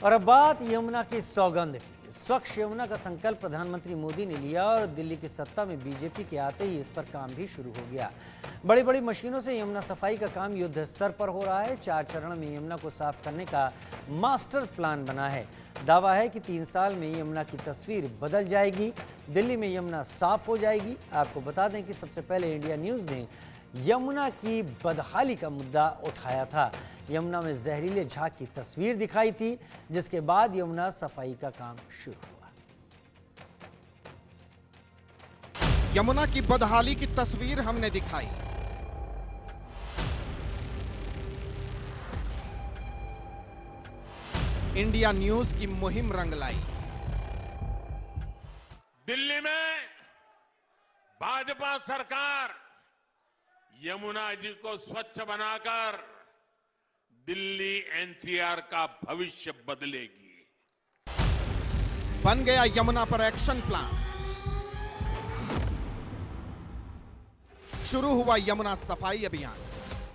और अब बात यमुना की सौगंध की। स्वच्छ यमुना का संकल्प प्रधानमंत्री मोदी ने लिया और दिल्ली की सत्ता में बीजेपी के आते ही इस पर काम भी शुरू हो गया। बड़ी बड़ी मशीनों से यमुना सफाई का काम युद्ध स्तर पर हो रहा है। 4 चरण में यमुना को साफ करने का मास्टर प्लान बना है। दावा है कि 3 साल में यमुना की तस्वीर बदल जाएगी। दिल्ली में यमुना साफ हो जाएगी। आपको बता दें कि सबसे पहले इंडिया न्यूज़ ने यमुना की बदहाली का मुद्दा उठाया था। यमुना में जहरीले झाग की तस्वीर दिखाई थी, जिसके बाद यमुना सफाई का काम शुरू हुआ। यमुना की बदहाली की तस्वीर हमने दिखाई। इंडिया न्यूज की मुहिम रंग लाई। दिल्ली में भाजपा सरकार यमुना जी को स्वच्छ बनाकर दिल्ली एनसीआर का भविष्य बदलेगी। बन गया यमुना पर एक्शन प्लान। शुरू हुआ यमुना सफाई अभियान।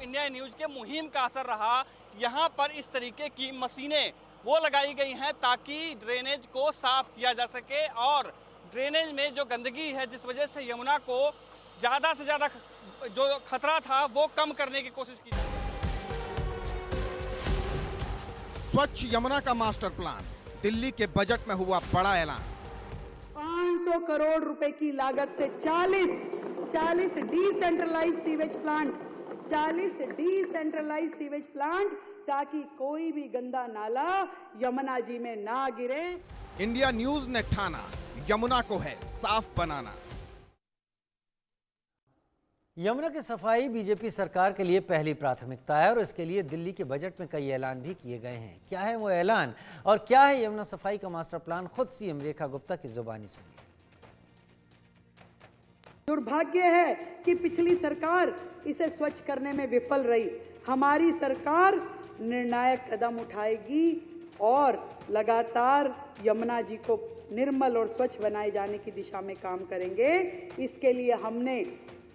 इंडिया न्यूज के मुहिम का असर रहा। यहां पर इस तरीके की मशीनें वो लगाई गई हैं ताकि ड्रेनेज को साफ किया जा सके और ड्रेनेज में जो गंदगी है जिस वजह से यमुना को ज्यादा से ज्यादा जो खतरा था वो कम करने की कोशिश की। स्वच्छ यमुना का मास्टर प्लान। दिल्ली के बजट में हुआ बड़ा ऐलान। 500 करोड़ रुपए की लागत से 40 decentralize sewage plant, 40 decentralize sewage plant, ताकि कोई भी गंदा नाला यमुना जी में ना गिरे। इंडिया न्यूज ने ठाना यमुना को है साफ बनाना। यमुना की सफाई बीजेपी सरकार के लिए पहली प्राथमिकता है और इसके लिए दिल्ली के बजट में कई ऐलान भी किए गए हैं। क्या है वो ऐलान और क्या है यमुना सफाई का मास्टर प्लान, खुद सीएम रेखा गुप्ता की जुबानी सुनिए। दुर्भाग्य है कि पिछली सरकार इसे स्वच्छ करने में विफल रही। हमारी सरकार निर्णायक कदम उठाएगी और लगातार यमुना जी को निर्मल और स्वच्छ बनाए जाने की दिशा में काम करेंगे। इसके लिए हमने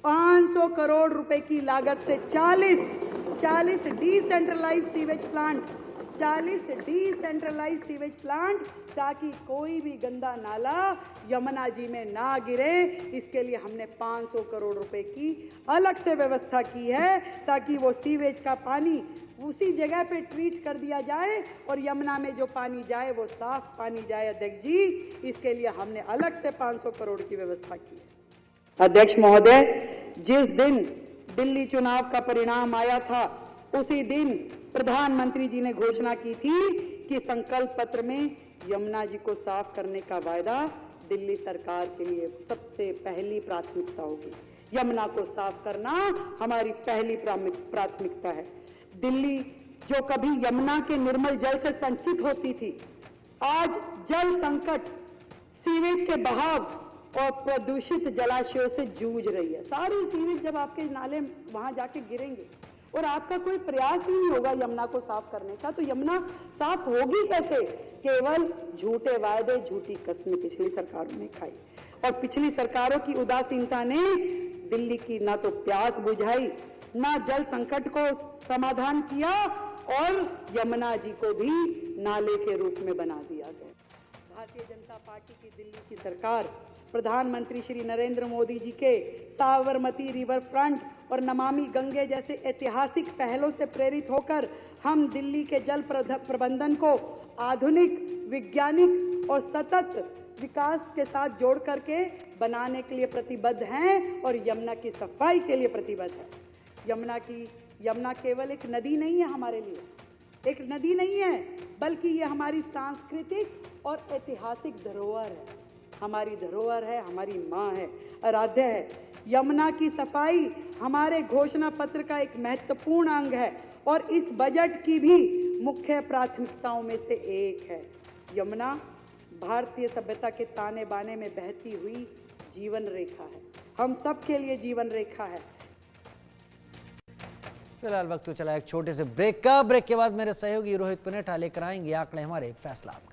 500 करोड़ रुपए की लागत से 40 decentralize sewage plant, 40 decentralize sewage plant, ताकि कोई भी गंदा नाला यमुना जी में ना गिरे। इसके लिए हमने 500 करोड़ रुपए की अलग से व्यवस्था की है ताकि वो सीवेज का पानी उसी जगह पे ट्रीट कर दिया जाए और यमुना में जो पानी जाए वो साफ पानी जाए। अध्यक्ष जी, इसके लिए हमने अलग से 500 करोड़ की व्यवस्था की है। अध्यक्ष महोदय, जिस दिन दिल्ली चुनाव का परिणाम आया था उसी दिन प्रधानमंत्री जी ने घोषणा की थी कि संकल्प पत्र में यमुना जी को साफ करने का वायदा दिल्ली सरकार के लिए सबसे पहली प्राथमिकता होगी। यमुना को साफ करना हमारी पहली प्राथमिकता है। दिल्ली जो कभी यमुना के निर्मल जल से संचित होती थी, आज जल संकट, सीवेज के बहाव और प्रदूषित जलाशयों से जूझ रही है। सारी सीवेज जब आपके नाले वहां जाके गिरेंगे और आपका कोई प्रयास ही नहीं होगा यमुना को साफ करने का, तो यमुना साफ होगी कैसे? केवल झूठे वायदे, झूठी कस्में पिछली सरकारों ने खाई और पिछली सरकारों की उदासीनता ने दिल्ली की ना तो प्यास बुझाई, ना जल संकट को समाधान किया और यमुना जी को भी नाले के रूप में बना दिया गया। भारतीय जनता पार्टी की दिल्ली की सरकार प्रधानमंत्री श्री नरेंद्र मोदी जी के साबरमती रिवर फ्रंट और नमामि गंगे जैसे ऐतिहासिक पहलों से प्रेरित होकर हम दिल्ली के जल प्रबंधन को आधुनिक, वैज्ञानिक और सतत विकास के साथ जोड़ करके बनाने के लिए प्रतिबद्ध हैं और यमुना की सफाई के लिए प्रतिबद्ध है। यमुना केवल एक नदी नहीं है, हमारे लिए एक नदी नहीं है, बल्कि ये हमारी सांस्कृतिक और ऐतिहासिक धरोहर है। हमारी धरोहर है, हमारी माँ है, आराध्य है। यमुना की सफाई हमारे घोषणा पत्र का एक महत्वपूर्ण अंग है और इस बजट की भी मुख्य प्राथमिकताओं में से एक है। यमुना भारतीय सभ्यता के ताने बाने में बहती हुई जीवन रेखा है, हम सब के लिए जीवन रेखा है। फिलहाल वक्त तो चला एक छोटे से ब्रेक का। ब्रेक के बाद मेरे सहयोगी रोहित पुनेठा लेकर आएंगे आंकड़े हमारे फैसला आपका।